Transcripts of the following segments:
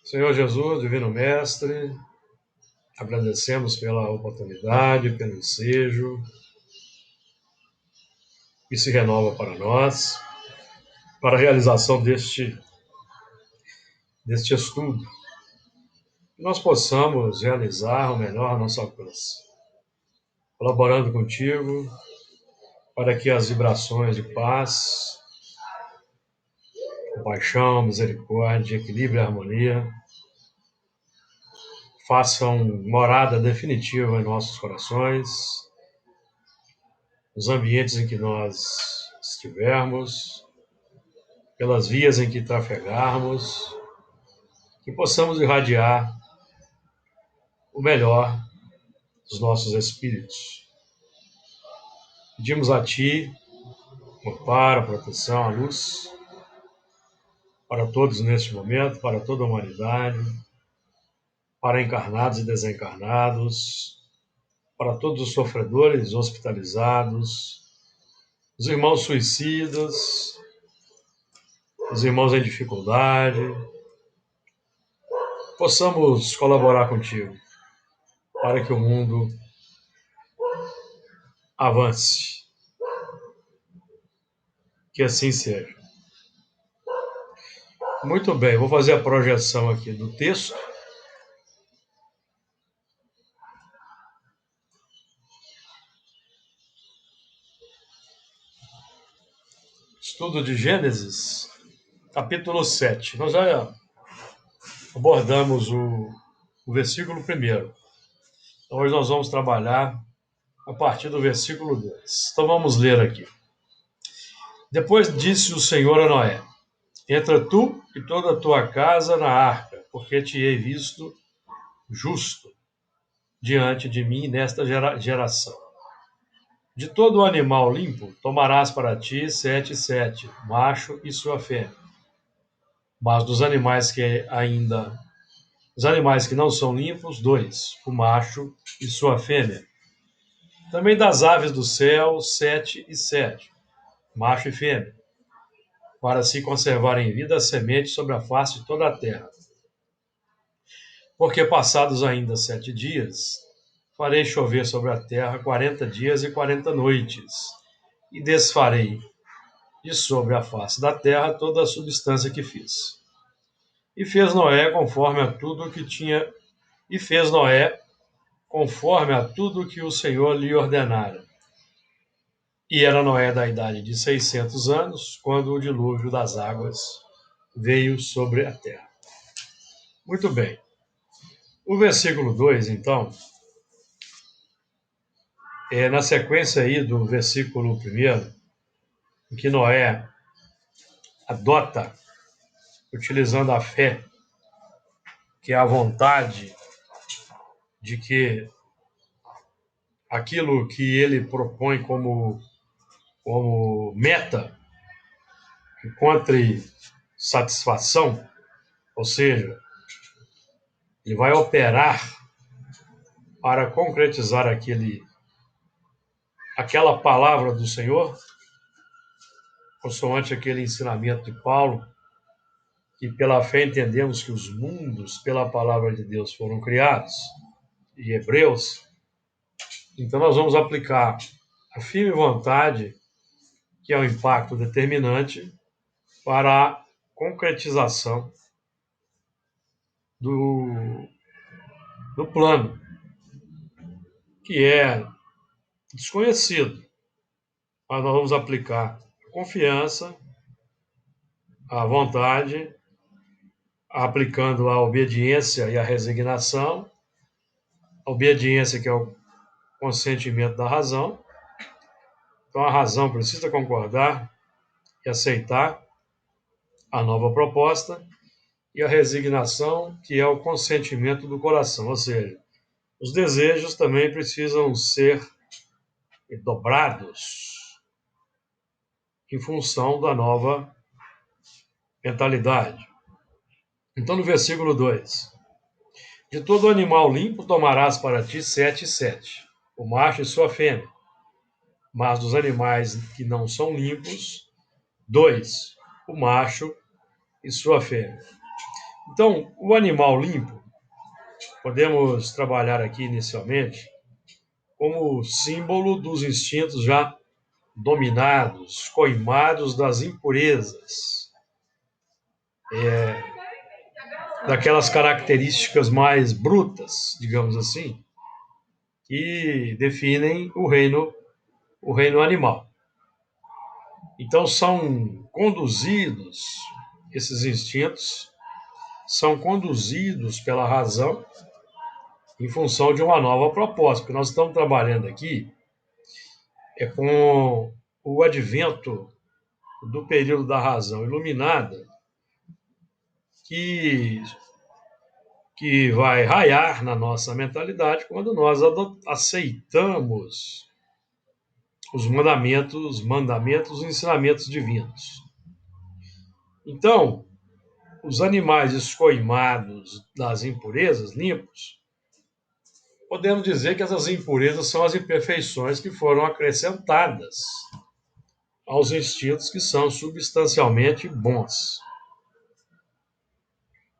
Senhor Jesus, Divino Mestre, agradecemos pela oportunidade, pelo ensejo que se renova para nós, para a realização deste estudo, que nós possamos realizar o melhor ao nosso alcance, colaborando contigo para que as vibrações de paz, compaixão, misericórdia, equilíbrio e harmonia façam morada definitiva em nossos corações, nos ambientes em que nós estivermos, pelas vias em que trafegarmos, que possamos irradiar o melhor dos nossos espíritos. Pedimos a Ti o amparo, a proteção, a luz para todos neste momento, para toda a humanidade, para encarnados e desencarnados, para todos os sofredores hospitalizados, os irmãos suicidas, os irmãos em dificuldade. Possamos colaborar contigo para que o mundo avance. Que assim seja. Muito bem, vou fazer a projeção aqui do texto. Estudo de Gênesis, capítulo 7. Nós já abordamos o versículo 1º. Então, hoje nós vamos trabalhar a partir do versículo 2. Então vamos ler aqui. Depois disse o Senhor a Noé: entra tu e toda a tua casa na arca, porque te hei visto justo diante de mim nesta geração. De todo animal limpo tomarás para ti 7 e 7, macho e sua fêmea. Mas dos animais que não são limpos, 2, o macho e sua fêmea. Também das aves do céu, 7 e 7, macho e fêmea, para se conservar em vida a semente sobre a face de toda a terra. Porque passados ainda 7 dias, farei chover sobre a terra 40 dias e 40 noites, e desfarei de sobre a face da terra toda a substância que fiz. E fez Noé conforme a tudo que o Senhor lhe ordenara. E era Noé da idade de 600 anos, quando o dilúvio das águas veio sobre a terra. Muito bem. O versículo 2, então, é na sequência aí do versículo 1º, em que Noé adota, utilizando a fé, que é a vontade de que aquilo que ele propõe como meta encontre satisfação, ou seja, ele vai operar para concretizar aquela palavra do Senhor, consoante aquele ensinamento de Paulo, que pela fé entendemos que os mundos, pela palavra de Deus, foram criados, e Hebreus. Então nós vamos aplicar a firme vontade, que é o impacto determinante, para a concretização do plano, que é desconhecido. Mas nós vamos aplicar a confiança, a vontade, aplicando a obediência e a resignação. A obediência, que é o consentimento da razão. Então a razão precisa concordar e aceitar a nova proposta, e a resignação, que é o consentimento do coração, ou seja, os desejos também precisam ser dobrados em função da nova mentalidade. Então, no versículo 2, de todo animal limpo tomarás para ti 7 e 7, o macho e sua fêmea, mas dos animais que não são limpos, 2, o macho e sua fêmea. Então, o animal limpo, podemos trabalhar aqui inicialmente como símbolo dos instintos já dominados, coimados das impurezas, daquelas características mais brutas, digamos assim, que definem o reino animal. Então são conduzidos, esses instintos são conduzidos pela razão em função de uma nova proposta. O que nós estamos trabalhando aqui é com o advento do período da razão iluminada, que, que vai raiar na nossa mentalidade quando nós aceitamos os mandamentos e ensinamentos divinos. Então, os animais escoimados das impurezas, limpos, podemos dizer que essas impurezas são as imperfeições que foram acrescentadas aos instintos que são substancialmente bons.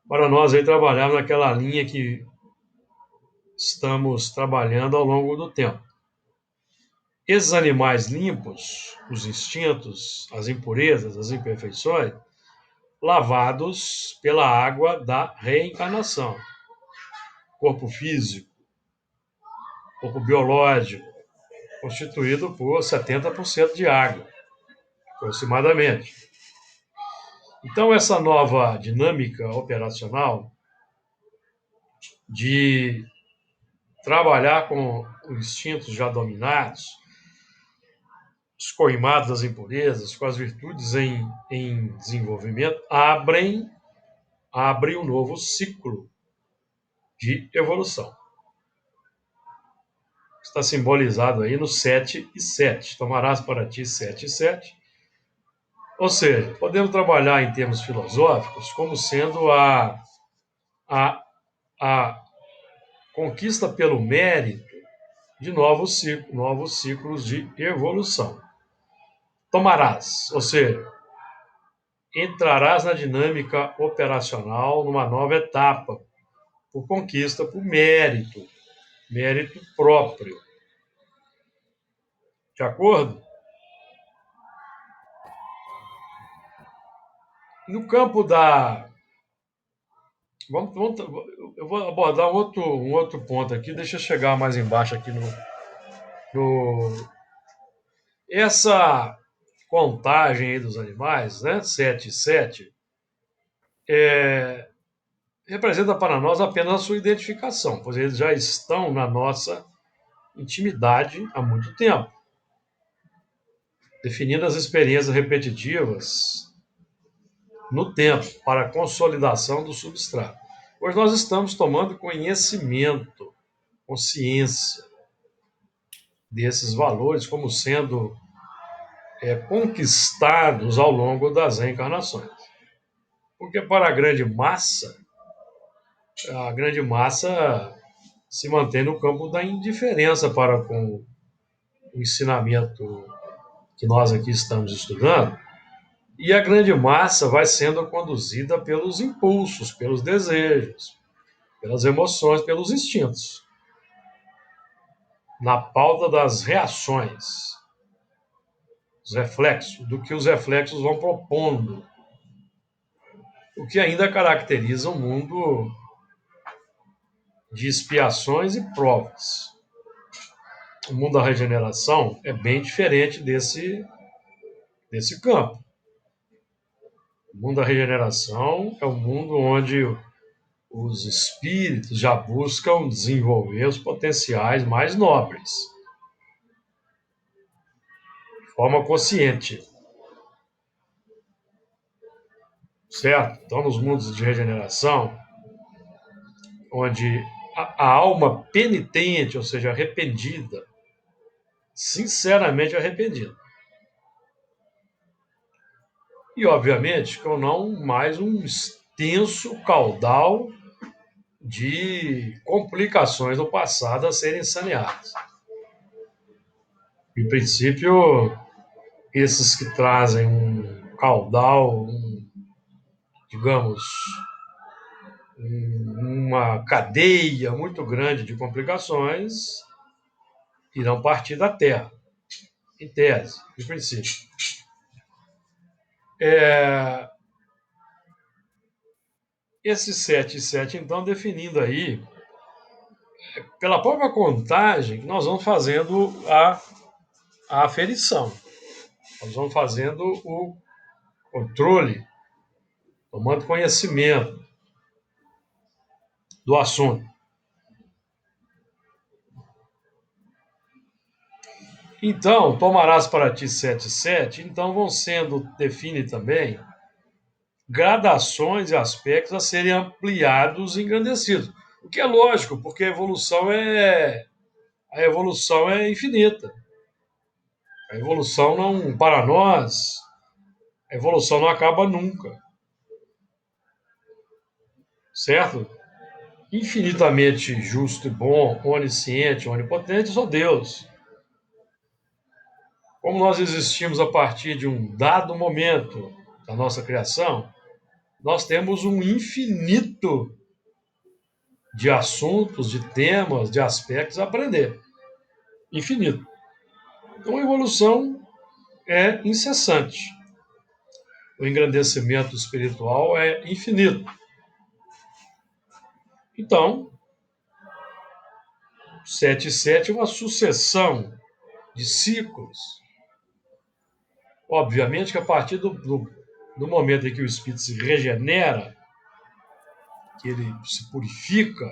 Para nós aí trabalharmos naquela linha que estamos trabalhando ao longo do tempo. Esses animais limpos, os instintos, as impurezas, as imperfeições, lavados pela água da reencarnação. Corpo físico, corpo biológico, constituído por 70% de água, aproximadamente. Então, essa nova dinâmica operacional de trabalhar com os instintos já dominados, os coimados das impurezas, com as virtudes em desenvolvimento, abre um novo ciclo de evolução. Está simbolizado aí no 7 e 7. Tomarás para ti 7 e 7. Ou seja, podemos trabalhar em termos filosóficos como sendo a conquista pelo mérito de novos ciclos de evolução. Tomarás, ou seja, entrarás na dinâmica operacional numa nova etapa, por conquista, por mérito próprio. De acordo? No campo da... eu vou abordar um outro ponto aqui, deixa eu chegar mais embaixo aqui essa contagem aí dos animais, né, 7 e 7, representa para nós apenas a sua identificação, pois eles já estão na nossa intimidade há muito tempo, definindo as experiências repetitivas no tempo para a consolidação do substrato. Pois nós estamos tomando conhecimento, consciência desses valores como sendo conquistados ao longo das reencarnações. Porque para a grande massa se mantém no campo da indiferença para com o ensinamento que nós aqui estamos estudando, e a grande massa vai sendo conduzida pelos impulsos, pelos desejos, pelas emoções, pelos instintos, na pauta das reações, os reflexos, do que os reflexos vão propondo, o que ainda caracteriza um mundo de expiações e provas. O mundo da regeneração é bem diferente desse campo. O mundo da regeneração é um mundo onde os espíritos já buscam desenvolver os potenciais mais nobres, de forma consciente. Certo? Então, nos mundos de regeneração, onde a alma penitente, ou seja, arrependida, sinceramente arrependida, e, obviamente, com não mais um extenso caudal de complicações do passado a serem saneadas. Em princípio, esses que trazem um caudal, digamos, uma cadeia muito grande de complicações irão partir da Terra, em tese, em princípio. Esse 7 e 7, então, definindo aí, pela própria contagem, que nós vamos fazendo a aferição. Nós vamos fazendo o controle, tomando conhecimento do assunto. Então, tomarás para ti 7 e 7, então vão sendo, define também, gradações e aspectos a serem ampliados e engrandecidos. O que é lógico, porque a evolução é infinita. A evolução não, para nós, a evolução não acaba nunca, certo? Infinitamente justo e bom, onisciente, onipotente, só Deus. Como nós existimos a partir de um dado momento da nossa criação, nós temos um infinito de assuntos, de temas, de aspectos a aprender. Infinito. Então a evolução é incessante. O engrandecimento espiritual é infinito. Então, 7 e 7 é uma sucessão de ciclos. Obviamente que a partir do momento em que o espírito se regenera, que ele se purifica,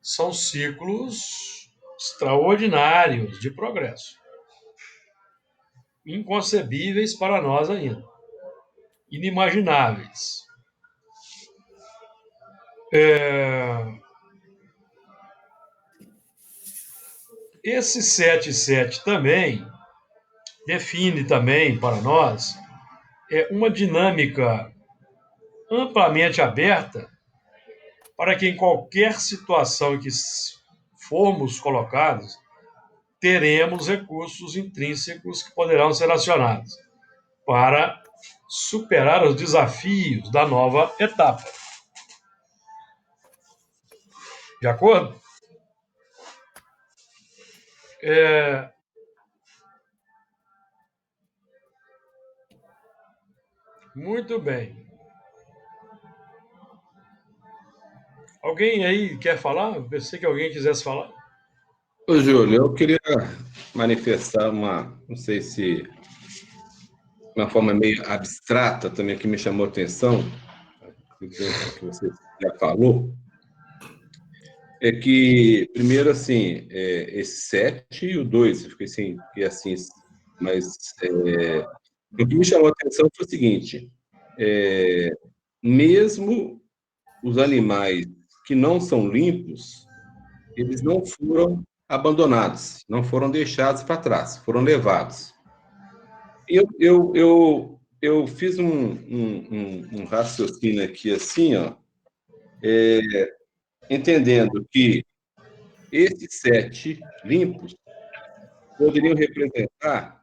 são ciclos extraordinários de progresso. Inconcebíveis para nós ainda. Inimagináveis. Esse 7 e 7 também define também para nós uma dinâmica amplamente aberta para que em qualquer situação em que formos colocados, teremos recursos intrínsecos que poderão ser acionados para superar os desafios da nova etapa. De acordo? Muito bem. Alguém aí quer falar? Eu pensei que alguém quisesse falar. Ô, Júlio, eu queria manifestar não sei se uma forma meio abstrata também que me chamou a atenção, dentro do que você já falou, é que, primeiro, assim, esse 7 e o 2, eu fiquei assim, mas o que me chamou a atenção foi o seguinte, mesmo os animais que não são limpos, eles não foram abandonados, não foram deixados para trás, foram levados. Eu fiz um raciocínio aqui, assim, ó, entendendo que esses 7 limpos poderiam representar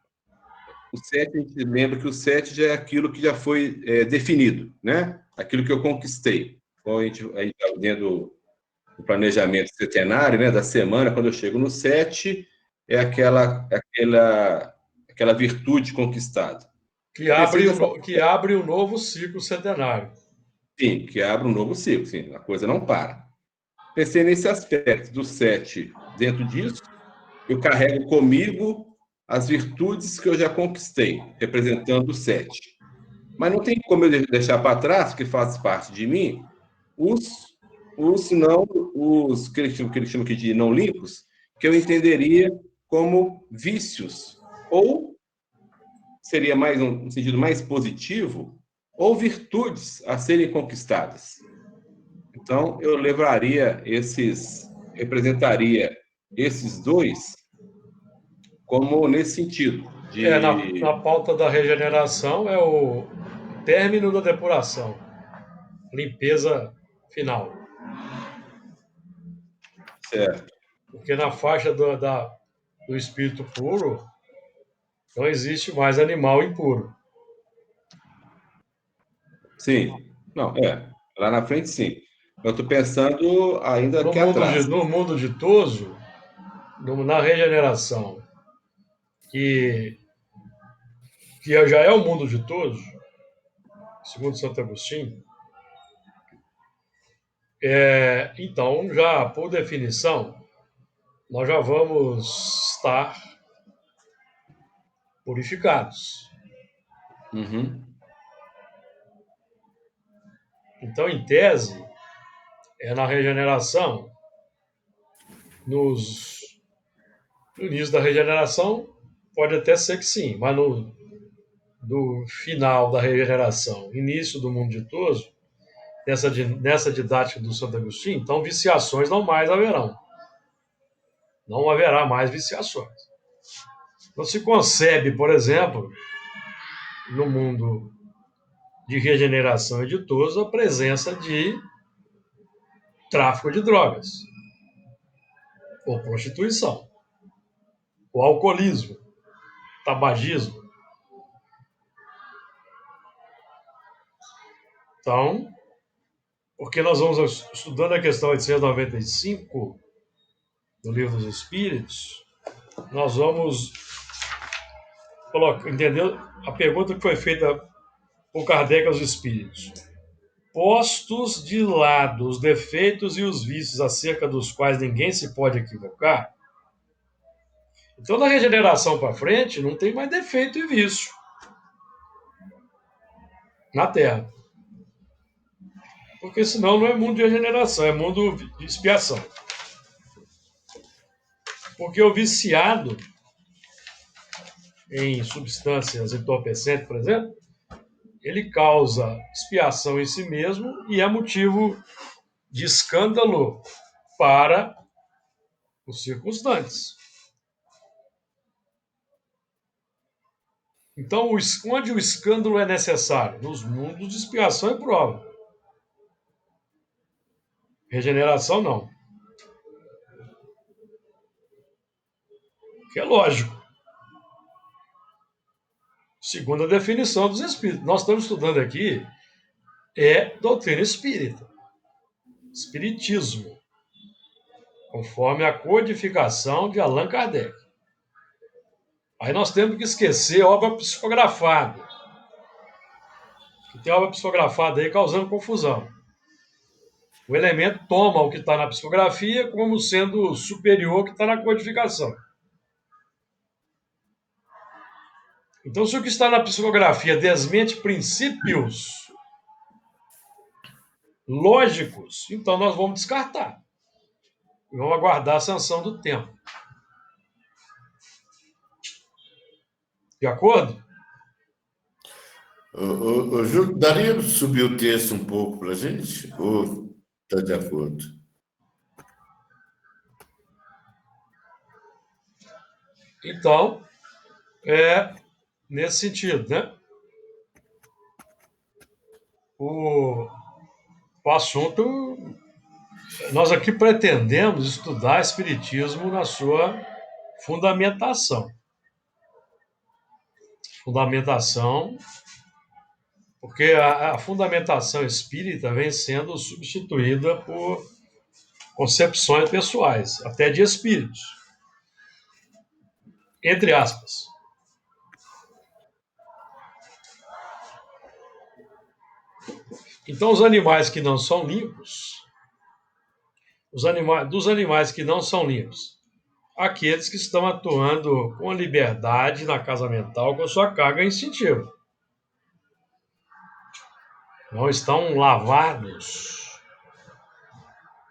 o 7. A gente lembra que o 7 já é aquilo que já foi definido, né? Aquilo que eu conquistei. Então, a gente está dentro do planejamento setenário, né, da semana, quando eu chego no 7, é aquela virtude conquistada. Pensei dessa Que abre um novo ciclo centenário. Sim, que abre um novo ciclo, sim, a coisa não para. Pensei nesse aspecto do 7. Dentro disso, eu carrego comigo as virtudes que eu já conquistei, representando o 7. Mas não tem como eu deixar para trás, que faz parte de mim, os, os que ele chama aqui de não limpos, que eu entenderia como vícios, ou seria mais um sentido mais positivo, ou virtudes a serem conquistadas. Então, eu representaria esses dois como nesse sentido, Na pauta da regeneração é o término da depuração, limpeza final. certo, Porque na faixa do espírito puro não existe mais animal impuro. sim, não, lá na frente sim, Eu estou pensando ainda aqui atrás. No mundo ditoso, na regeneração, que, que já é o mundo ditoso, segundo Santo Agostinho, então, já por definição, nós já vamos estar purificados. Uhum. Então, em tese, na regeneração, no início da regeneração, pode até ser que sim, mas do final da regeneração, início do mundo ditoso, nessa didática do Santo Agostinho, então viciações não mais haverão. Não haverá mais viciações. Não se concebe, por exemplo, no mundo de regeneração e ditoso, a presença de tráfico de drogas, ou prostituição, ou alcoolismo, tabagismo. Então, porque nós vamos estudando a questão 895 do Livro dos Espíritos, nós vamos entender a pergunta que foi feita por Kardec aos Espíritos. Postos de lado os defeitos e os vícios acerca dos quais ninguém se pode equivocar, então na regeneração para frente não tem mais defeito e vício na Terra. Porque senão não é mundo de regeneração, é mundo de expiação. Porque o viciado em substâncias entorpecentes, por exemplo, ele causa expiação em si mesmo e é motivo de escândalo para os circunstantes. Então, onde o escândalo é necessário? Nos mundos de expiação e prova. Regeneração, não. Que é lógico. Segundo a definição dos espíritos. Nós estamos estudando aqui doutrina espírita. Espiritismo. Conforme a codificação de Allan Kardec. Aí nós temos que esquecer obra psicografada. Que tem obra psicografada aí causando confusão. O elemento toma o que está na psicografia como sendo superior ao que está na codificação. Então, se o que está na psicografia desmente princípios lógicos, então nós vamos descartar. E vamos aguardar a sanção do tempo. De acordo? Júlio, daria para subir o texto um pouco para a gente? Ou está de acordo? Então, nesse sentido, né? O assunto, nós aqui pretendemos estudar Espiritismo na sua fundamentação. Fundamentação, porque a fundamentação espírita vem sendo substituída por concepções pessoais, até de espíritos. Entre aspas. Então, os animais que não são limpos, dos animais que não são limpos, aqueles que estão atuando com liberdade na casa mental com sua carga instintiva. Não estão lavados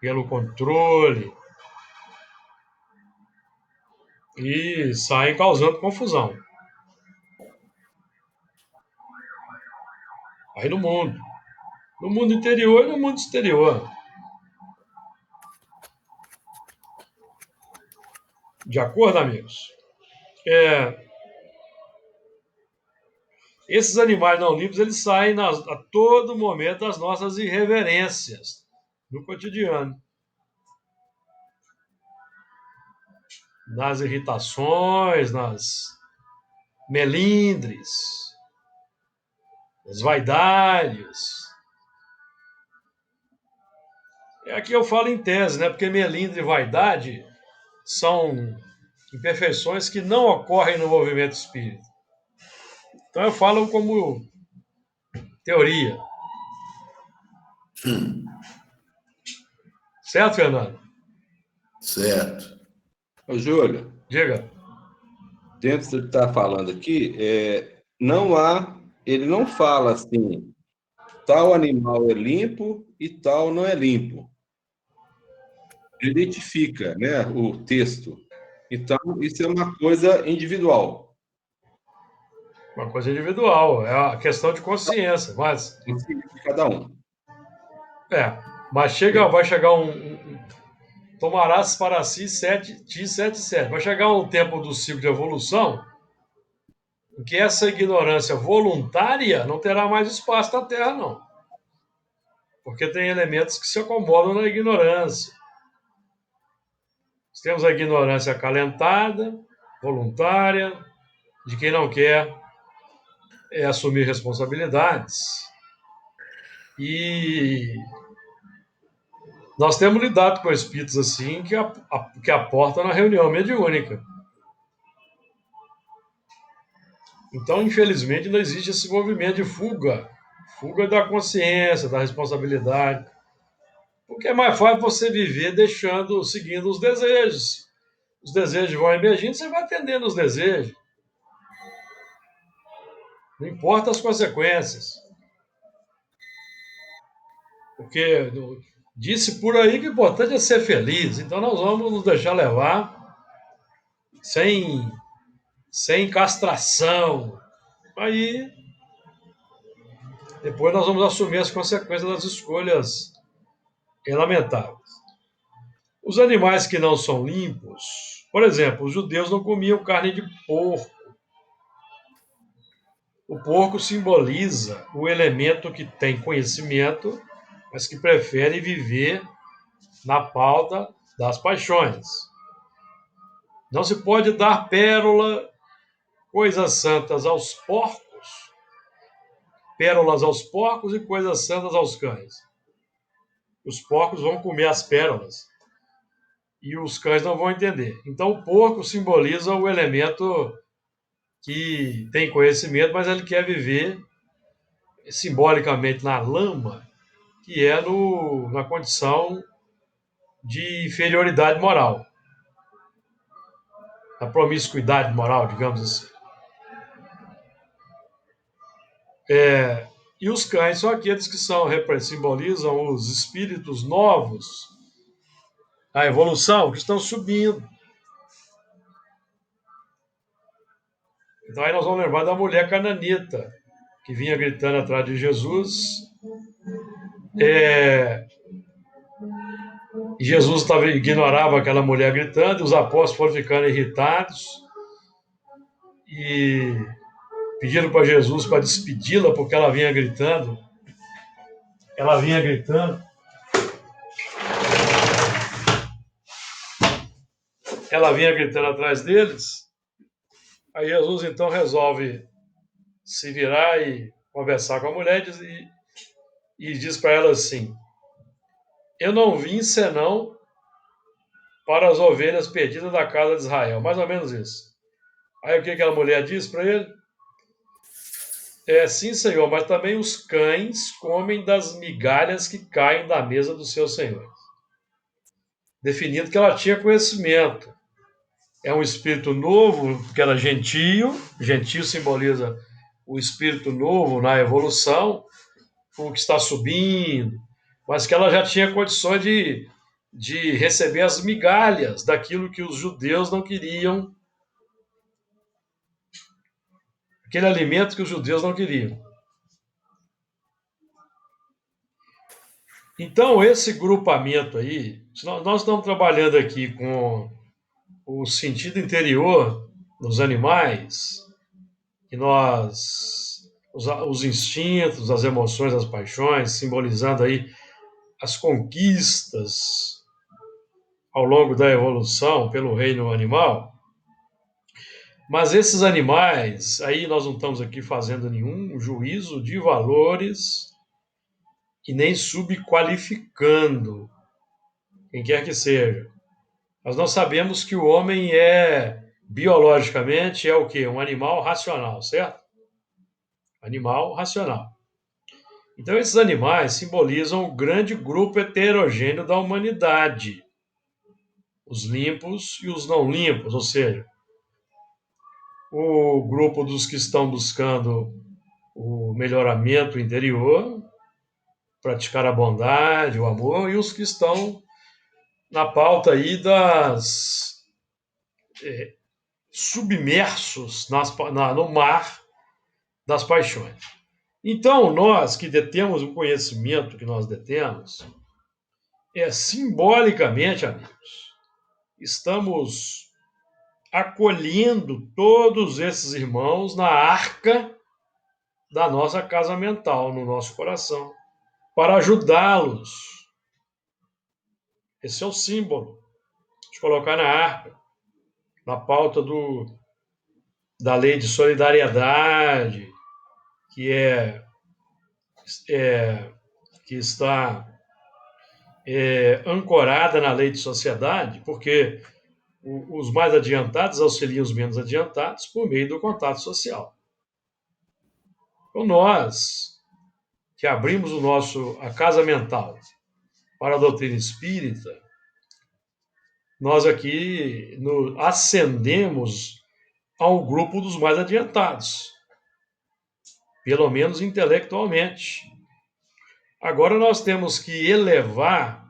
pelo controle e saem causando confusão. Aí no mundo interior e no mundo exterior. De acordo, amigos? Esses animais não limpos, eles saem a todo momento das nossas irreverências no cotidiano. Nas irritações, nas melindres, nas vaidades. Aqui eu falo em tese, né? Porque melindre e vaidade são imperfeições que não ocorrem no movimento espírita. Então eu falo como teoria. Certo, Fernando? Certo. Ô, Júlio, Diga. dentro do que está falando aqui, ele não fala assim, tal animal é limpo e tal não é limpo. Ele identifica, né, o texto. Então, isso é uma coisa individual. Uma coisa individual, é a questão de consciência, Consciência de cada um. é, mas vai chegar tomarás para si sete, sete. Vai chegar um tempo do ciclo de evolução em que essa ignorância voluntária não terá mais espaço na Terra, não. Porque tem elementos que se acomodam na ignorância. Nós temos a ignorância acalentada, voluntária, de quem não quer assumir responsabilidades. E nós temos lidado com espíritos assim que aportam na reunião mediúnica. Então, infelizmente, não existe esse movimento de fuga da consciência, da responsabilidade. Porque é mais fácil você viver seguindo os desejos. Os desejos vão emergindo, você vai atendendo os desejos. Não importa as consequências. Porque disse por aí que o importante é ser feliz. Então nós vamos nos deixar levar sem castração. Aí depois nós vamos assumir as consequências das escolhas lamentáveis. Os animais que não são limpos, por exemplo, os judeus não comiam carne de porco. O porco simboliza o elemento que tem conhecimento, mas que prefere viver na pauta das paixões. Não se pode dar coisas santas aos porcos, pérolas aos porcos e coisas santas aos cães. Os porcos vão comer as pérolas e os cães não vão entender. Então o porco simboliza o elemento que tem conhecimento, mas ele quer viver simbolicamente na lama, que é na condição de inferioridade moral, da promiscuidade moral, digamos assim. E os cães são aqueles que simbolizam os espíritos novos, a evolução, que estão subindo. Então aí nós vamos lembrar da mulher cananita, que vinha gritando atrás de Jesus. E Jesus ignorava aquela mulher gritando, e os apóstolos foram ficando irritados e pediram para Jesus para despedi-la, porque ela vinha gritando. Ela vinha gritando. Ela vinha gritando atrás deles. Aí Jesus então resolve se virar e conversar com a mulher e diz para ela assim: eu não vim senão para as ovelhas perdidas da casa de Israel. Mais ou menos isso. Aí o que aquela mulher diz para ele? Sim, Senhor, mas também os cães comem das migalhas que caem da mesa dos seus senhores. Definindo que ela tinha conhecimento. É um espírito novo, que era gentio. Gentio simboliza o espírito novo na evolução, o que está subindo, mas que ela já tinha condições de receber as migalhas daquilo que os judeus não queriam, aquele alimento que os judeus não queriam. Então, esse grupamento aí, nós estamos trabalhando aqui com o sentido interior dos animais, que os instintos, as emoções, as paixões, simbolizando aí as conquistas ao longo da evolução pelo reino animal. Mas esses animais, aí nós não estamos aqui fazendo nenhum juízo de valores e nem subqualificando quem quer que seja. Mas nós sabemos que o homem é, biologicamente, é o quê? Um animal racional, certo? Animal racional. Então, esses animais simbolizam o grande grupo heterogêneo da humanidade. Os limpos e os não limpos, ou seja, o grupo dos que estão buscando o melhoramento interior, praticar a bondade, o amor, e os que estão na pauta aí das submersos no mar das paixões. Então, nós que detemos o conhecimento que nós detemos, simbolicamente, amigos, estamos acolhendo todos esses irmãos na arca da nossa casa mental, no nosso coração, para ajudá-los. Esse é o símbolo de colocar na arca, na pauta da lei de solidariedade, que que está ancorada na lei de sociedade, porque os mais adiantados auxiliam os menos adiantados por meio do contato social. Então, nós que abrimos a casa mental para a doutrina espírita, nós aqui ascendemos ao grupo dos mais adiantados, pelo menos intelectualmente. Agora nós temos que elevar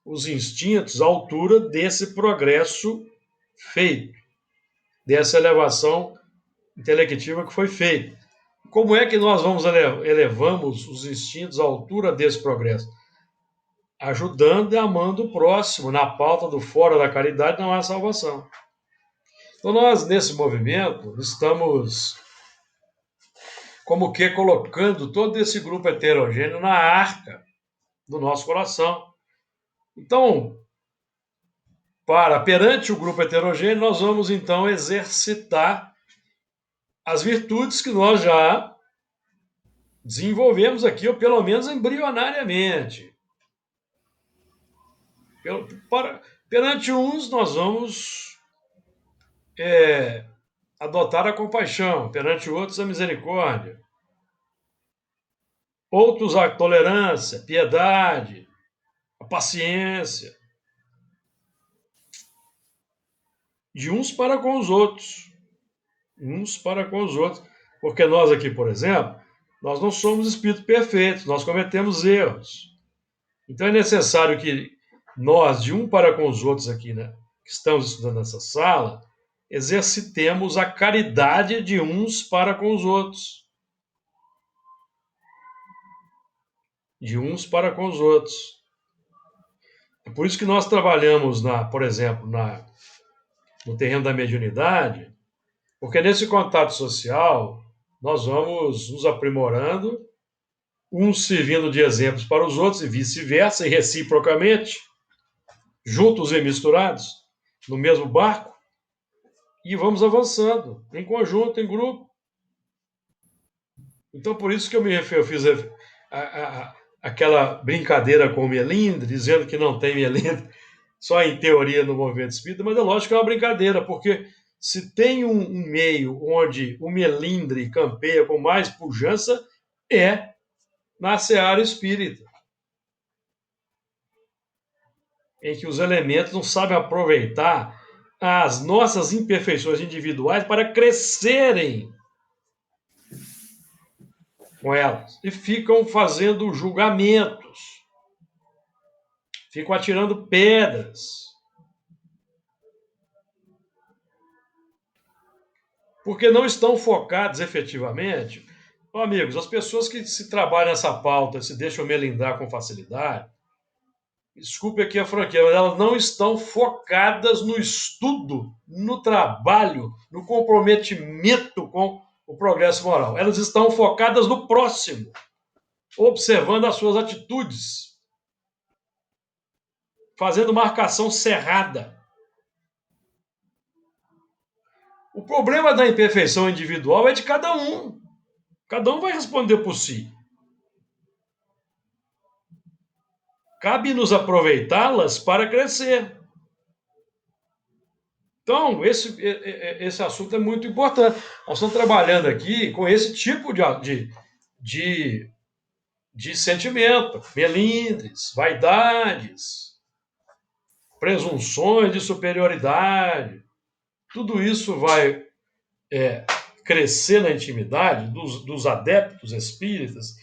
os instintos à altura desse progresso feito, dessa elevação intelectiva que foi feita. Como é que nós elevamos os instintos à altura desse progresso? Ajudando e amando o próximo. Na pauta do fora da caridade não há salvação. Então nós, nesse movimento, estamos como que colocando todo esse grupo heterogêneo na arca do nosso coração. Então, perante o grupo heterogêneo, nós vamos então exercitar as virtudes que nós já desenvolvemos aqui, ou pelo menos embrionariamente. Perante uns, nós vamos adotar a compaixão, perante outros, a misericórdia. Outros, a tolerância, a piedade, a paciência. De uns para com os outros. Uns para com os outros. Porque nós aqui, por exemplo, nós não somos espíritos perfeitos, nós cometemos erros. Então é necessário que nós, de um para com os outros aqui, né, que estamos estudando nessa sala, exercitemos a caridade de uns para com os outros. De uns para com os outros. É por isso que nós trabalhamos, por exemplo, no terreno da mediunidade, porque nesse contato social nós vamos nos aprimorando, uns servindo de exemplos para os outros e vice-versa, e reciprocamente, juntos e misturados, no mesmo barco, e vamos avançando, em conjunto, em grupo. Então, por isso que eu fiz aquela brincadeira com o melindre, dizendo que não tem melindre, só em teoria no movimento espírita, mas é lógico que é uma brincadeira, porque se tem um meio onde o melindre campeia com mais pujança, é na seara espírita, em que os elementos não sabem aproveitar as nossas imperfeições individuais para crescerem com elas, e ficam fazendo julgamentos, ficam atirando pedras, porque não estão focados efetivamente. Amigos, as pessoas que se trabalham nessa pauta, se deixam melindrar com facilidade, desculpe aqui a franquia, mas elas não estão focadas no estudo, no trabalho, no comprometimento com o progresso moral. Elas estão focadas no próximo, observando as suas atitudes, fazendo marcação cerrada. O problema da imperfeição individual é de cada um. Cada um vai responder por si. cabe-nos aproveitá-las para crescer. Então, esse assunto é muito importante. Nós estamos trabalhando aqui com esse tipo de sentimento, melindres, vaidades, presunções de superioridade. Tudo isso vai crescer na intimidade dos adeptos espíritas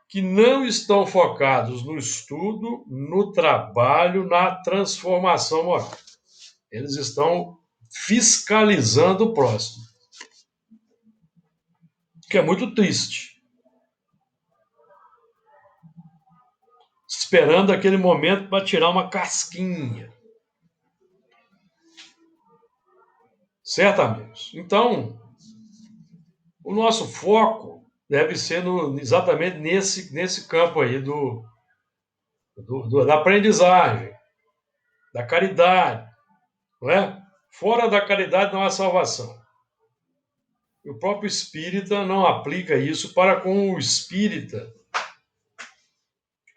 que não estão focados no estudo, no trabalho, na transformação moral. Eles estão fiscalizando o próximo, que é muito triste. Esperando aquele momento para tirar uma casquinha. Certo, amigos? Então, o nosso foco deve ser exatamente nesse campo aí da aprendizagem, da caridade, não é? Fora da caridade não há salvação. E o próprio espírita não aplica isso para com o espírita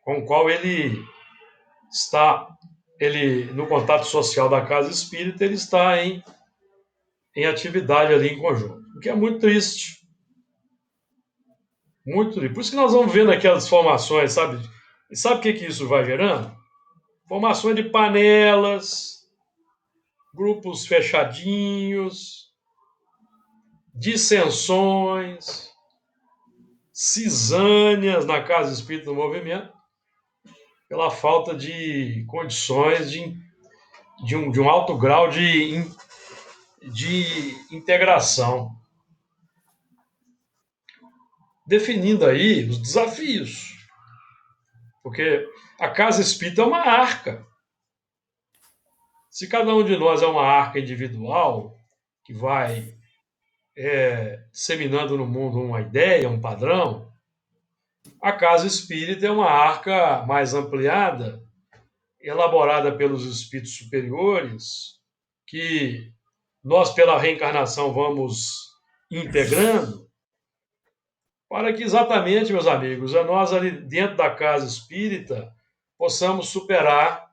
com o qual ele está, no contato social da casa espírita, ele está em atividade ali em conjunto, o que é muito triste. Muito triste. Por isso que nós vamos vendo aquelas formações, sabe? E sabe o que isso vai gerando? Formações de panelas, grupos fechadinhos, dissensões, cisâneas na casa espírita do movimento, pela falta de condições de um alto grau de integração. Definindo aí os desafios. Porque a casa espírita é uma arca. Se cada um de nós é uma arca individual, que vai disseminando no mundo uma ideia, um padrão, a casa espírita é uma arca mais ampliada, elaborada pelos espíritos superiores, que nós, pela reencarnação, vamos integrando, para que exatamente, meus amigos, nós ali dentro da casa espírita possamos superar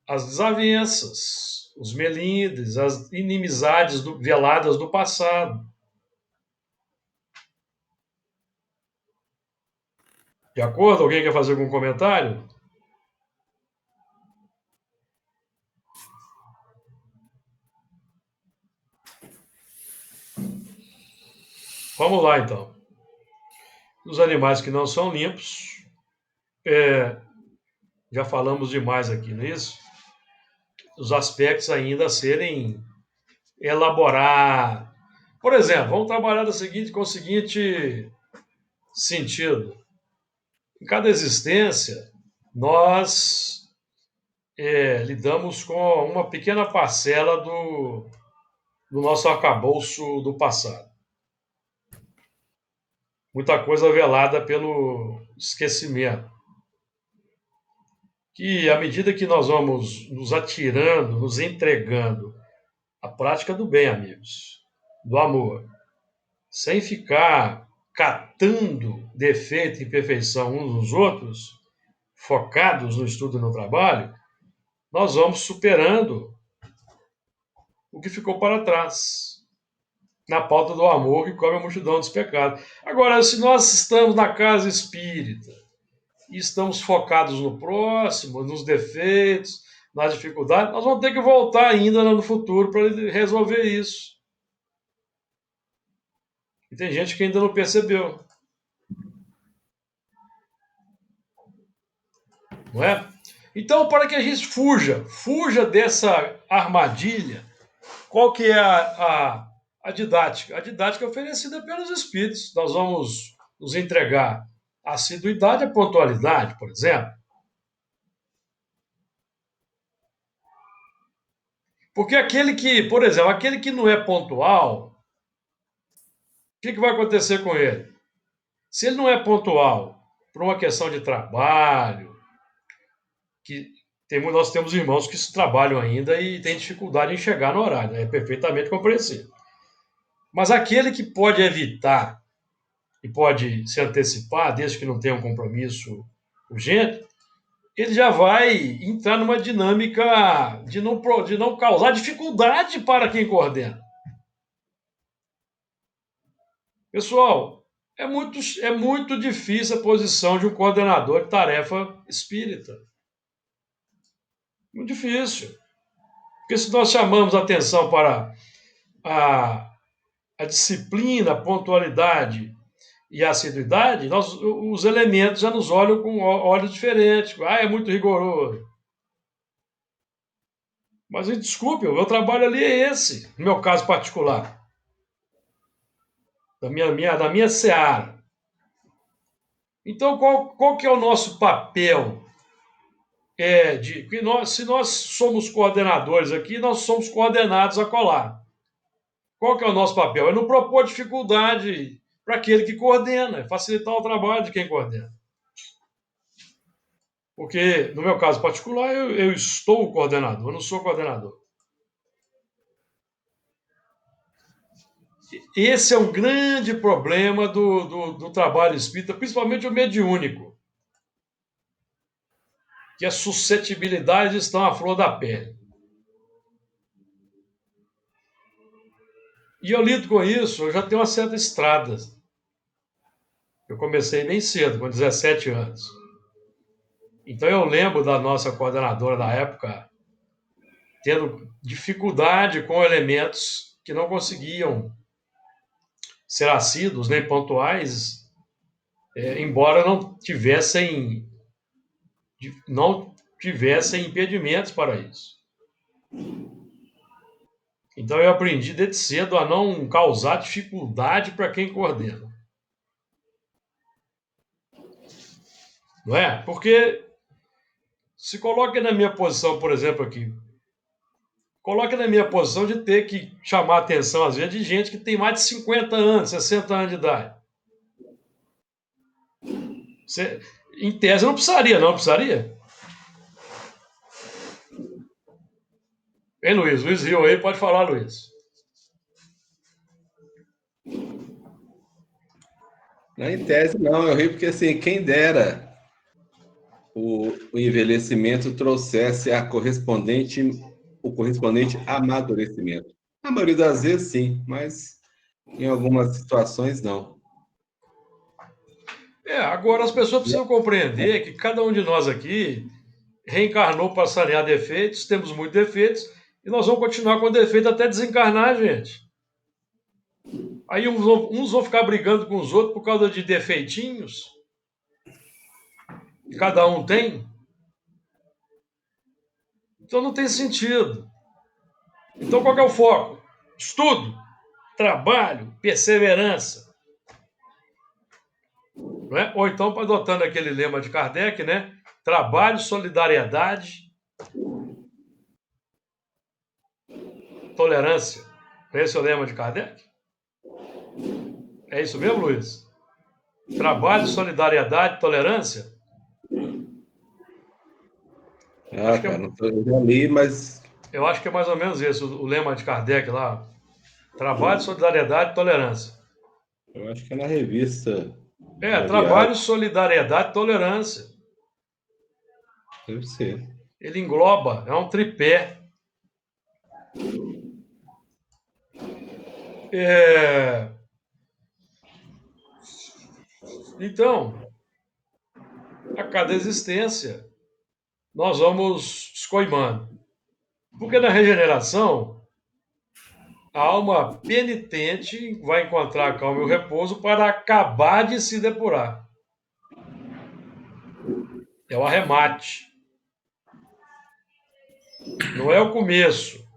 as desavenças, os melindres, as inimizades veladas do passado. De acordo? Alguém quer fazer algum comentário? Vamos lá, então. Os animais que não são limpos, já falamos demais aqui, não é isso? Os aspectos ainda a serem elaborados. Por exemplo, vamos trabalhar com o seguinte sentido. Em cada existência, nós lidamos com uma pequena parcela do nosso arcabouço do passado. Muita coisa velada pelo esquecimento. Que, à medida que nós vamos nos atirando, nos entregando à prática do bem, amigos, do amor, sem ficar catando defeito e imperfeição uns nos outros, focados no estudo e no trabalho, nós vamos superando o que ficou para trás, na pauta do amor que cobre a multidão dos pecados. Agora, se nós estamos na casa espírita e estamos focados no próximo, nos defeitos, nas dificuldades, nós vamos ter que voltar ainda no futuro para resolver isso. E tem gente que ainda não percebeu. Não é? Então, para que a gente fuja dessa armadilha, qual que é a didática? A didática é oferecida pelos espíritos. Nós vamos nos entregar a assiduidade e a pontualidade, por exemplo. Porque por exemplo, aquele que não é pontual, o que vai acontecer com ele? Se ele não é pontual por uma questão de trabalho, nós temos irmãos que trabalham ainda e têm dificuldade em chegar no horário, é perfeitamente compreensível. Mas aquele que pode evitar e pode se antecipar, desde que não tenha um compromisso urgente, ele já vai entrar numa dinâmica de não causar dificuldade para quem coordena. Pessoal, é muito difícil a posição de um coordenador de tarefa espírita. Muito difícil. Porque se nós chamamos atenção para a disciplina, a pontualidade e a assiduidade, os elementos já nos olham com olhos diferentes. É muito rigoroso. Mas desculpe, o meu trabalho ali é esse, no meu caso particular, da minha seara. Então, qual que é o nosso papel? Se nós somos coordenadores aqui, nós somos coordenados a colar. Qual que é o nosso papel? É não propor dificuldade para aquele que coordena, facilitar o trabalho de quem coordena. Porque, no meu caso particular, eu estou o coordenador, eu não sou coordenador. Esse é um grande problema do trabalho espírita, principalmente o mediúnico, que as suscetibilidades estão à flor da pele. E eu lido com isso, eu já tenho uma certa estrada. Eu comecei bem cedo, com 17 anos. Então eu lembro da nossa coordenadora da época tendo dificuldade com elementos que não conseguiam ser assíduos nem pontuais, embora não tivessem impedimentos para isso. Então eu aprendi desde cedo a não causar dificuldade para quem coordena. Não é? Porque se coloque na minha posição, por exemplo, aqui. Coloque na minha posição de ter que chamar a atenção, às vezes, de gente que tem mais de 50 anos, 60 anos de idade. Em tese, não precisaria? Hein, Luiz? Luiz Rio aí, pode falar, Luiz. Em tese, não. Eu ri porque, assim, quem dera o envelhecimento trouxesse o correspondente amadurecimento. Na maioria das vezes, sim, mas em algumas situações, não. Agora as pessoas precisam compreender que cada um de nós aqui reencarnou para sanear defeitos, temos muitos defeitos, e nós vamos continuar com defeito até desencarnar, gente. Aí uns vão ficar brigando com os outros por causa de defeitinhos que cada um tem. Então não tem sentido. Então qual que é o foco? Estudo, trabalho, perseverança. Não é? Ou então adotando aquele lema de Kardec, né? Trabalho, solidariedade, tolerância. Esse é o lema de Kardec? É isso mesmo, Luiz? Trabalho, solidariedade, tolerância? Cara, eu já li, mas... Eu acho que é mais ou menos esse, o lema de Kardec lá. Trabalho, solidariedade, tolerância. Eu acho que é na revista. Trabalho, solidariedade, tolerância. Deve ser. Ele engloba, é um tripé. Então, a cada existência, nós vamos escoimando. Porque na regeneração, a alma penitente vai encontrar a calma e o repouso para acabar de se depurar. É o arremate. Não é o começo.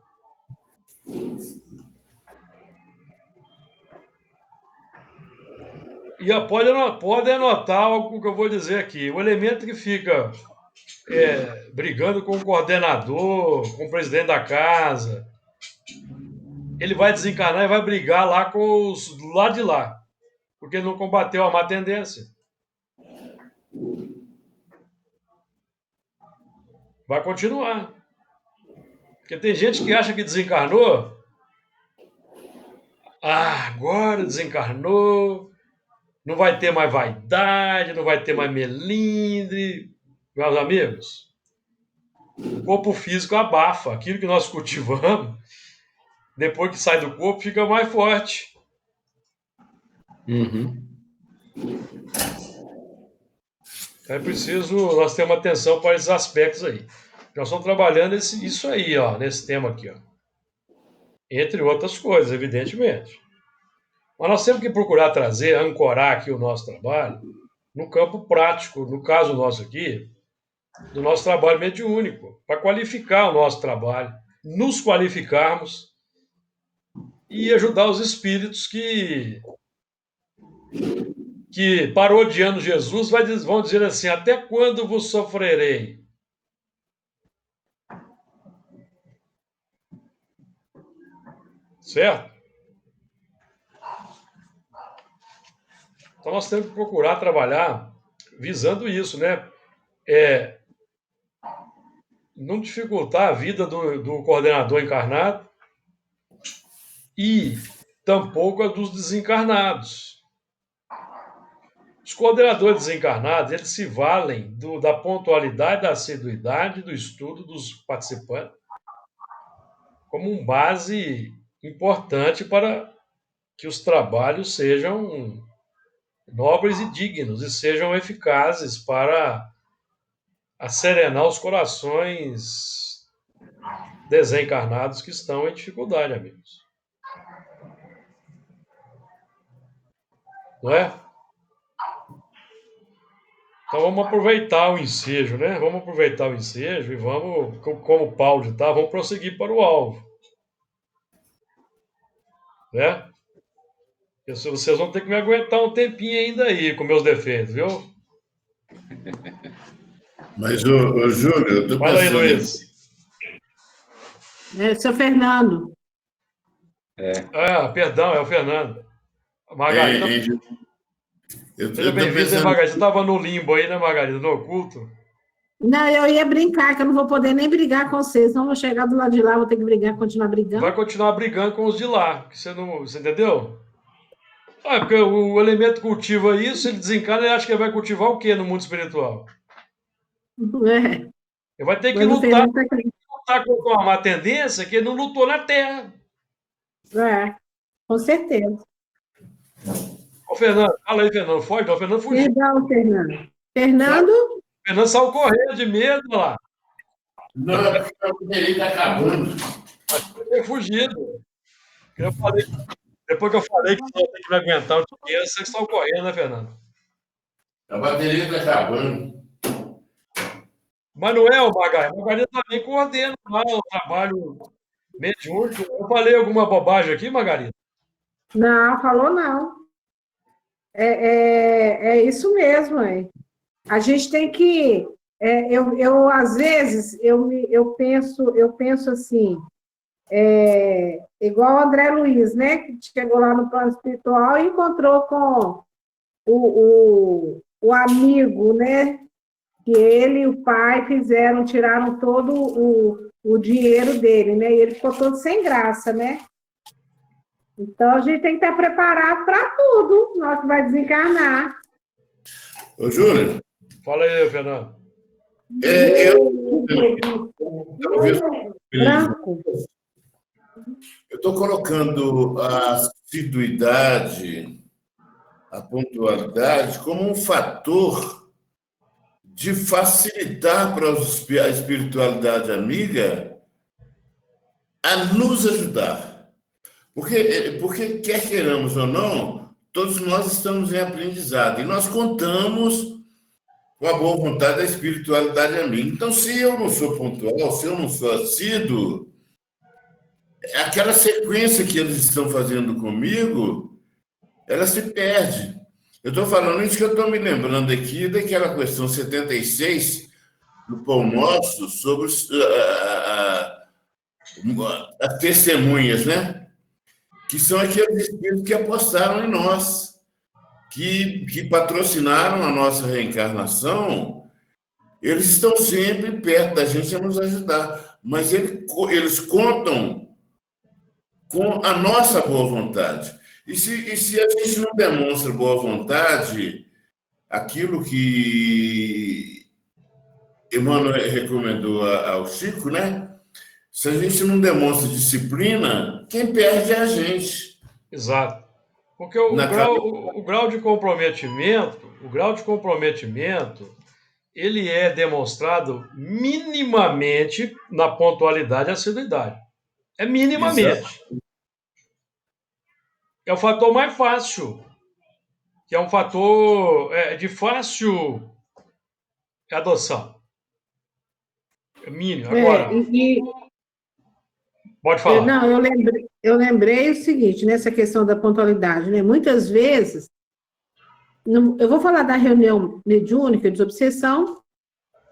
E pode anotar algo que eu vou dizer aqui. O elemento que fica brigando com o coordenador, com o presidente da casa, ele vai desencarnar e vai brigar lá com os do lado de lá, porque ele não combateu a má tendência. Vai continuar. Porque tem gente que acha que desencarnou. Agora desencarnou, não vai ter mais vaidade, não vai ter mais melindre, meus amigos, o corpo físico abafa. Aquilo que nós cultivamos, depois que sai do corpo, fica mais forte. Uhum. É preciso nós termos atenção para esses aspectos aí. Nós estamos trabalhando isso aí, ó, nesse tema aqui, ó. Entre outras coisas, evidentemente. Mas nós temos que procurar trazer, ancorar aqui o nosso trabalho no campo prático, no caso nosso aqui, do nosso trabalho mediúnico, para qualificar o nosso trabalho, nos qualificarmos e ajudar os espíritos que parodiando Jesus vão dizer assim: até quando vos sofrerei? Certo? Então nós temos que procurar trabalhar visando isso, né? Não dificultar a vida do coordenador encarnado e tampouco a dos desencarnados. Os coordenadores desencarnados, eles se valem da pontualidade, da assiduidade, do estudo dos participantes como um base importante para que os trabalhos sejam nobres e dignos e sejam eficazes para serenar os corações desencarnados que estão em dificuldade, amigos. Não é? Então vamos aproveitar o ensejo, né? Vamos aproveitar o ensejo e vamos, como o Paulo está, vamos prosseguir para o alvo. Né? Vocês vão ter que me aguentar um tempinho ainda aí com meus defeitos, viu? Mas, ô Júlio, eu estou Fala aí, pensando... Luiz. Seu Fernando. Perdão, é o Fernando. Margarida. Seja bem-vindo, né, Margarida? Você estava no limbo aí, né, Margarida? No oculto? Não, eu ia brincar, que eu não vou poder nem brigar com vocês. Não vou chegar do lado de lá, vou ter que brigar, continuar brigando. Vai continuar brigando com os de lá, que você entendeu? Porque o elemento cultiva isso, ele desencarna e acha que ele vai cultivar o quê no mundo espiritual? É. Ele vai ter que lutar contra uma má tendência que ele não lutou na Terra. Com certeza. Ô, Fernando, fala aí, Fernando. Foge, não, Fernando fugiu. Perdão, Fernando. Fernando? Fernando saiu correndo de medo lá. Não, porque o dele está acabando. Acho que ele tem fugido. Depois que eu falei que você ia ter que me aguentar o dia, você saiu correndo, né, Fernando? A bateria está acabando. Mas não é o Margarida. O Margarida também coordena lá o trabalho mediúnico. Eu falei alguma bobagem aqui, Margarida? Não, falou não. É isso mesmo, é. A gente tem que... às vezes, eu penso assim, igual o André Luiz, né, que chegou lá no plano espiritual e encontrou com o amigo, né, que ele e o pai tiraram todo o dinheiro dele, né, e ele ficou todo sem graça, né. Então, a gente tem que estar preparado para tudo, nós que vai desencarnar. Ô, Júlio. Fala aí, Fernando. Eu estou colocando a assiduidade, a pontualidade, como um fator de facilitar para a espiritualidade amiga a nos ajudar. Porque, quer queiramos ou não, todos nós estamos em aprendizado e nós contamos com a boa vontade da espiritualidade amiga. Então, se eu não sou pontual, se eu não sou assíduo, aquela sequência que eles estão fazendo comigo, ela se perde. Eu estou falando isso que eu estou me lembrando aqui daquela questão 76 do Pão Nosso sobre as testemunhas, né? Que são aqueles espíritos que apostaram em nós, que patrocinaram a nossa reencarnação. Eles estão sempre perto da gente a nos ajudar, mas eles contam com a nossa boa vontade. E se a gente não demonstra boa vontade, aquilo que Emmanuel recomendou ao Chico, né? Se a gente não demonstra disciplina, quem perde é a gente. Exato. Porque o Na grau, o grau de comprometimento, ele é demonstrado minimamente na pontualidade e assiduidade. É Exato. minimamente. É o fator mais fácil, que é um fator de fácil adoção. É mínimo. É, Agora, pode falar. não, eu lembrei o seguinte, nessa questão da pontualidade, né? Muitas vezes, eu vou falar da reunião mediúnica de obsessão,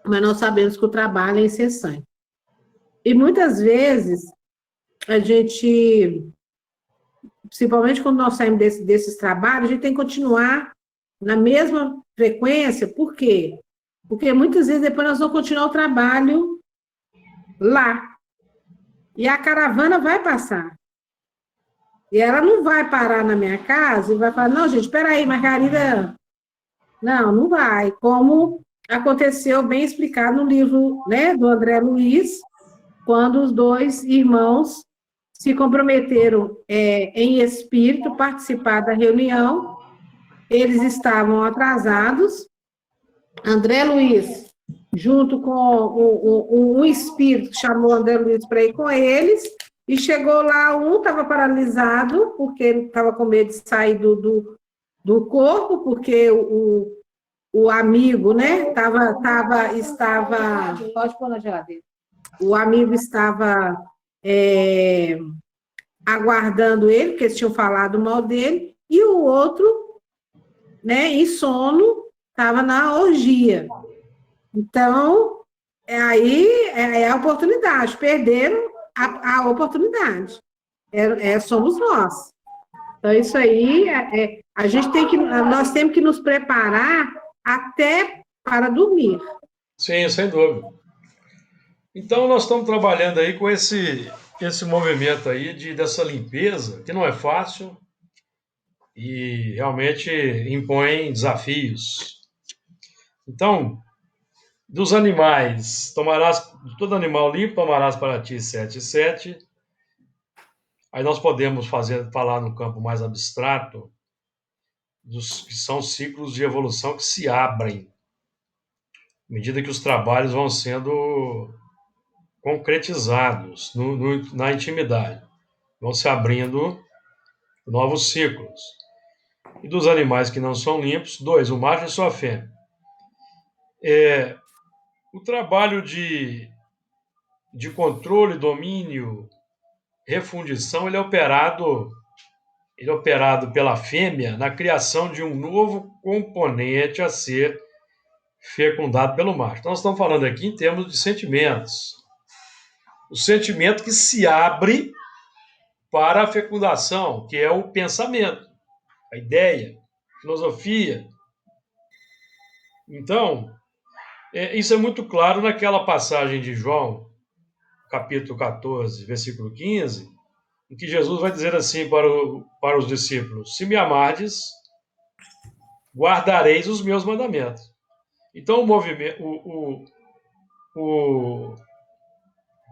mas nós sabemos que o trabalho é incessante. E muitas vezes, a gente, principalmente quando nós saímos desses trabalhos, a gente tem que continuar na mesma frequência, por quê? Porque muitas vezes depois nós vamos continuar o trabalho lá. E a caravana vai passar. E ela não vai parar na minha casa e vai falar, não, gente, espera aí, Margarida. Não, não vai. Como aconteceu, bem explicado no livro, né, do André Luiz, quando os dois irmãos se comprometeram em espírito participar da reunião. Eles estavam atrasados. André Luiz, junto com um espírito, chamou André Luiz para ir com eles, e chegou lá, um estava paralisado, porque ele estava com medo de sair do corpo, porque o amigo, né, estava... Pode pôr na geladeira. O amigo estava aguardando ele, porque eles tinham falado mal dele, e o outro, né, em sono, estava na orgia. Então, aí é a oportunidade, perderam a oportunidade. Somos nós. Então, isso aí, nós temos que nos preparar até para dormir. Sim, sem dúvida. Então, nós estamos trabalhando aí com esse movimento aí dessa limpeza, que não é fácil e realmente impõe desafios. Então, dos animais, de todo animal limpo tomarás para ti 7 e 7. Aí nós podemos falar no campo mais abstrato, dos que são ciclos de evolução que se abrem à medida que os trabalhos vão sendo concretizados na intimidade. Vão se abrindo novos ciclos. E dos animais que não são limpos, 2, o macho e sua fêmea. O trabalho de controle, domínio, refundição, ele é operado pela fêmea na criação de um novo componente a ser fecundado pelo macho. Então, nós estamos falando aqui em termos de sentimentos. O sentimento que se abre para a fecundação, que é o pensamento, a ideia, a filosofia. Então, isso é muito claro naquela passagem de João, capítulo 14, versículo 15, em que Jesus vai dizer assim para os discípulos: se me amardes, guardareis os meus mandamentos. Então, o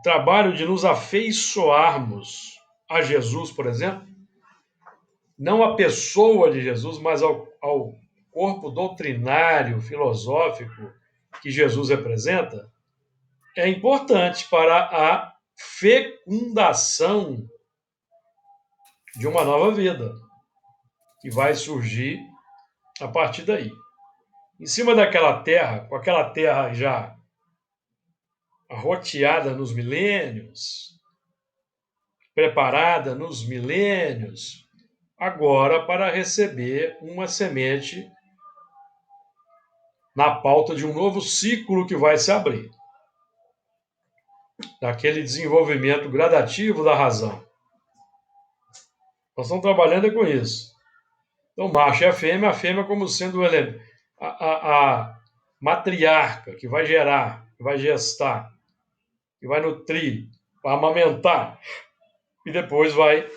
trabalho de nos afeiçoarmos a Jesus, por exemplo, não a pessoa de Jesus, mas ao corpo doutrinário, filosófico que Jesus representa, é importante para a fecundação de uma nova vida que vai surgir a partir daí. Em cima daquela terra, com aquela terra já arroteada nos milênios, preparada nos milênios, agora para receber uma semente na pauta de um novo ciclo que vai se abrir, daquele desenvolvimento gradativo da razão. Nós estamos trabalhando com isso. Então, o macho e a fêmea como sendo a matriarca que vai gerar, que vai gestar, que vai nutrir, vai amamentar e depois vai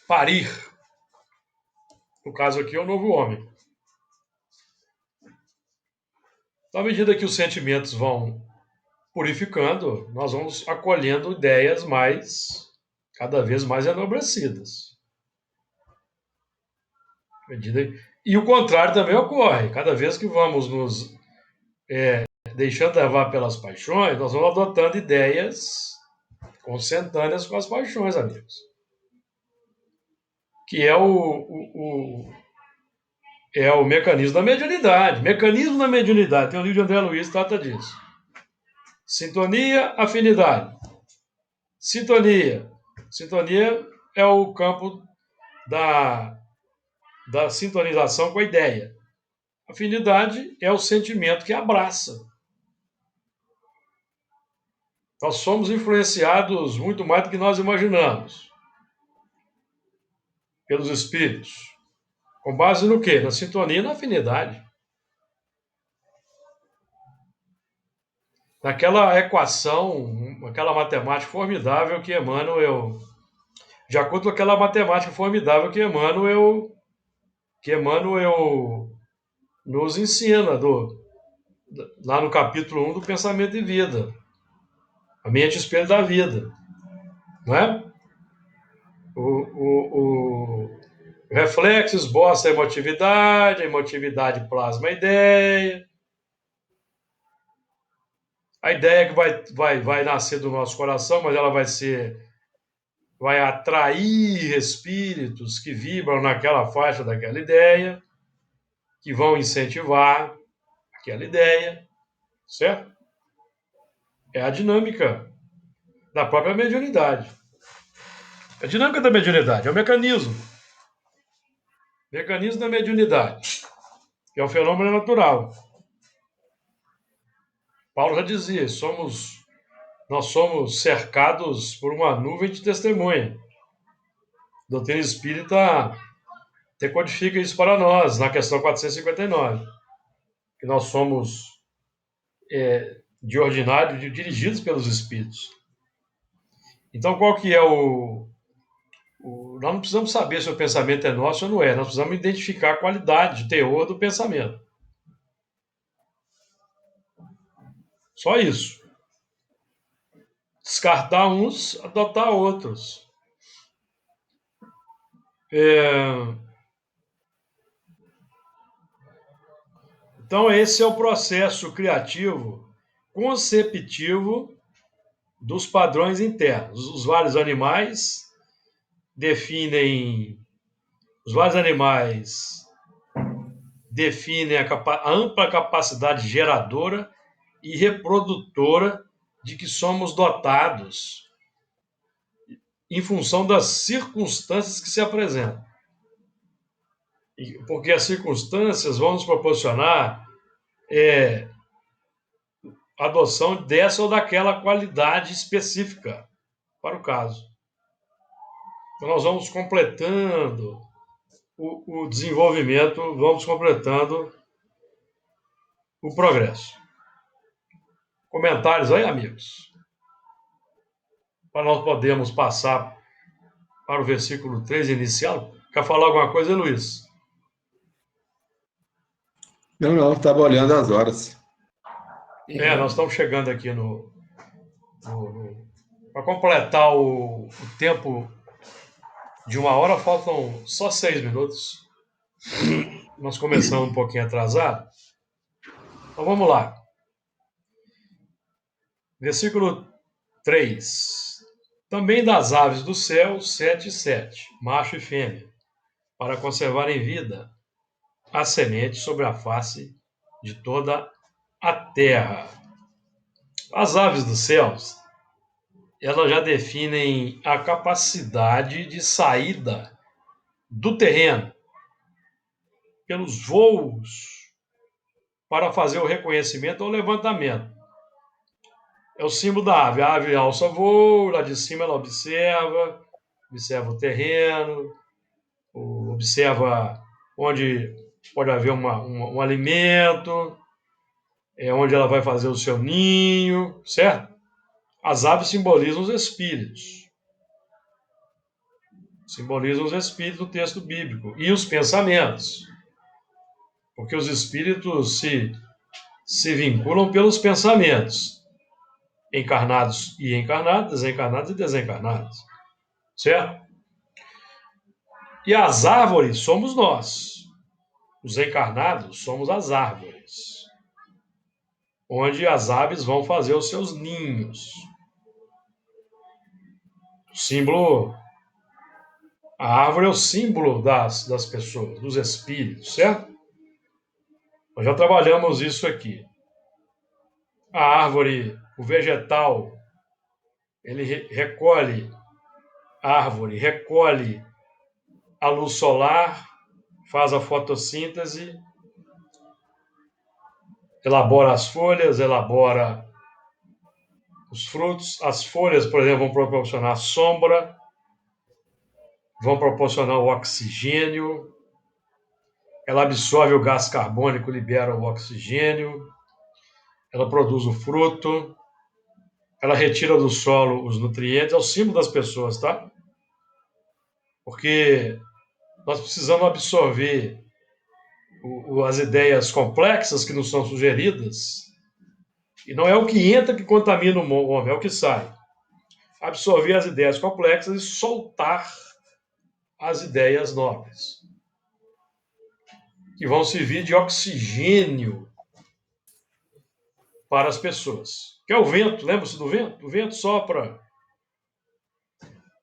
parir. No caso aqui, é o novo homem. Então, à medida que os sentimentos vão purificando, nós vamos acolhendo ideias cada vez mais enobrecidas. E o contrário também ocorre. Cada vez que vamos nos deixando levar pelas paixões, nós vamos adotando ideias consentâneas com as paixões, amigos. Que é o mecanismo da mediunidade. Mecanismo da mediunidade. Tem um livro de André Luiz que trata disso. Sintonia, afinidade. Sintonia. Sintonia é o campo da sintonização com a ideia. Afinidade é o sentimento que abraça. Nós somos influenciados muito mais do que nós imaginamos pelos espíritos. Com base no quê? Na sintonia e na afinidade. Naquela equação, aquela matemática formidável que Emmanuel, de acordo com aquela matemática formidável que Emmanuel nos ensina, lá no capítulo 1 do Pensamento e Vida. A mente espelho da vida. Não é? O reflexo esboça a emotividade plasma a ideia que vai nascer do nosso coração, mas ela vai atrair espíritos que vibram naquela faixa daquela ideia, que vão incentivar aquela ideia, certo? É a dinâmica da própria mediunidade. A dinâmica da mediunidade é o mecanismo. Mecanismo da mediunidade, que é um fenômeno natural. Paulo já dizia, nós somos cercados por uma nuvem de testemunha. A doutrina espírita decodifica isso para nós, na questão 459. Que nós somos, de ordinário, dirigidos pelos espíritos. Então, qual que é nós não precisamos saber se o pensamento é nosso ou não é. Nós precisamos identificar a qualidade, o teor do pensamento. Só isso. Descartar uns, adotar outros. Então, esse é o processo criativo, conceptivo dos padrões internos. Os vários animais definem a ampla capacidade geradora e reprodutora de que somos dotados em função das circunstâncias que se apresentam. Porque as circunstâncias vão nos proporcionar a adoção dessa ou daquela qualidade específica para o caso. Então, nós vamos completando o desenvolvimento, vamos completando o progresso. Comentários aí, amigos? Para nós podermos passar para o versículo 3 inicial. Quer falar alguma coisa, Luiz? Não, estava olhando as horas. Nós estamos chegando aqui para completar o tempo de 1 hora, faltam só 6 minutos. Nós começamos um pouquinho atrasado. Então vamos lá. Versículo 3. Também das aves do céu, 7 e 7, macho e fêmea, para conservar em vida a semente sobre a face de toda a terra. As aves dos céus, elas já definem a capacidade de saída do terreno pelos voos para fazer o reconhecimento ou levantamento. É o símbolo da ave. A ave alça voo, lá de cima ela observa o terreno, observa onde pode haver um alimento, onde ela vai fazer o seu ninho, certo? As aves simbolizam os espíritos. Simbolizam os espíritos do texto bíblico. E os pensamentos. Porque os espíritos se vinculam pelos pensamentos, encarnados e encarnados, desencarnados e desencarnados, certo? E as árvores somos nós, os encarnados somos as árvores, onde as aves vão fazer os seus ninhos. O símbolo, a árvore é o símbolo das pessoas, dos espíritos, certo? Nós já trabalhamos isso aqui. A árvore, o vegetal, ele recolhe, a árvore recolhe a luz solar, faz a fotossíntese, elabora as folhas, elabora os frutos. As folhas, por exemplo, vão proporcionar sombra, vão proporcionar o oxigênio, ela absorve o gás carbônico, libera o oxigênio, ela produz o fruto, ela retira do solo os nutrientes, é o símbolo das pessoas, tá? Porque nós precisamos absorver as ideias complexas que nos são sugeridas, e não é o que entra que contamina o homem, é o que sai. Absorver as ideias complexas e soltar as ideias nobres, que vão servir de oxigênio para as pessoas. Que é o vento, lembra-se do vento? O vento sopra,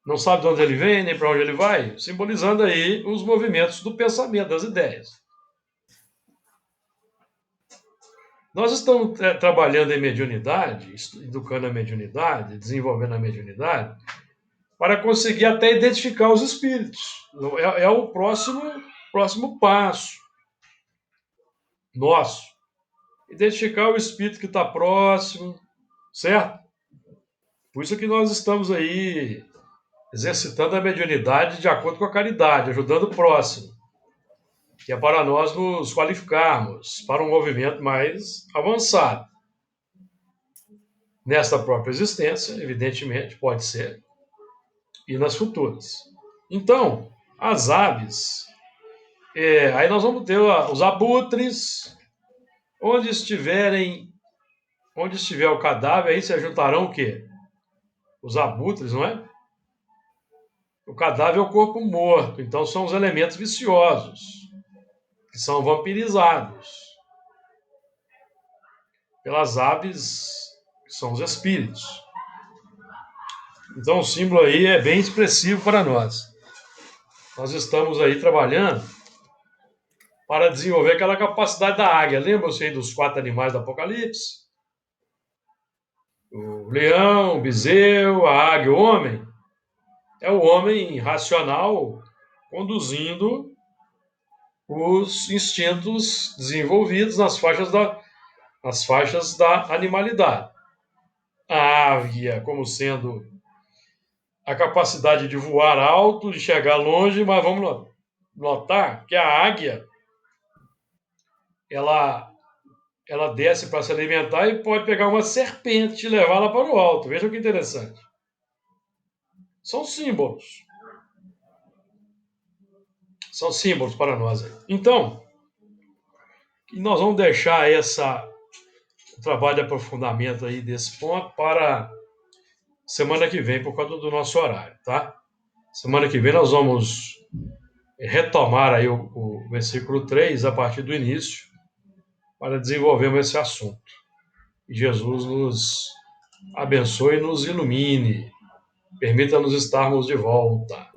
não sabe de onde ele vem, nem para onde ele vai, simbolizando aí os movimentos do pensamento, das ideias. Nós estamos trabalhando em mediunidade, educando a mediunidade, desenvolvendo a mediunidade, para conseguir até identificar os espíritos. É o próximo passo nosso. Identificar o espírito que está próximo, certo? Por isso que nós estamos aí exercitando a mediunidade de acordo com a caridade, ajudando o próximo, que é para nós nos qualificarmos para um movimento mais avançado. Nesta própria existência, evidentemente, pode ser, e nas futuras. Então, as aves, aí nós vamos ter os abutres, onde estiver o cadáver, aí se juntarão o quê? Os abutres, não é? O cadáver é o corpo morto, então são os elementos viciosos, que são vampirizados pelas aves, que são os espíritos. Então o símbolo aí é bem expressivo para nós. Nós estamos aí trabalhando para desenvolver aquela capacidade da águia. Lembram-se aí dos 4 animais do Apocalipse? O leão, o bezerro, a águia, o homem. É o homem racional conduzindo os instintos desenvolvidos nas faixas da animalidade. A águia como sendo a capacidade de voar alto, de chegar longe, mas vamos notar que a águia ela desce para se alimentar e pode pegar uma serpente e levá-la para o alto. Veja que interessante. São símbolos. São símbolos para nós. Então, nós vamos deixar o trabalho de aprofundamento aí desse ponto para semana que vem, por causa do nosso horário, tá? Semana que vem nós vamos retomar aí o versículo 3 a partir do início para desenvolvermos esse assunto. E Jesus nos abençoe e nos ilumine. Permita-nos estarmos de volta.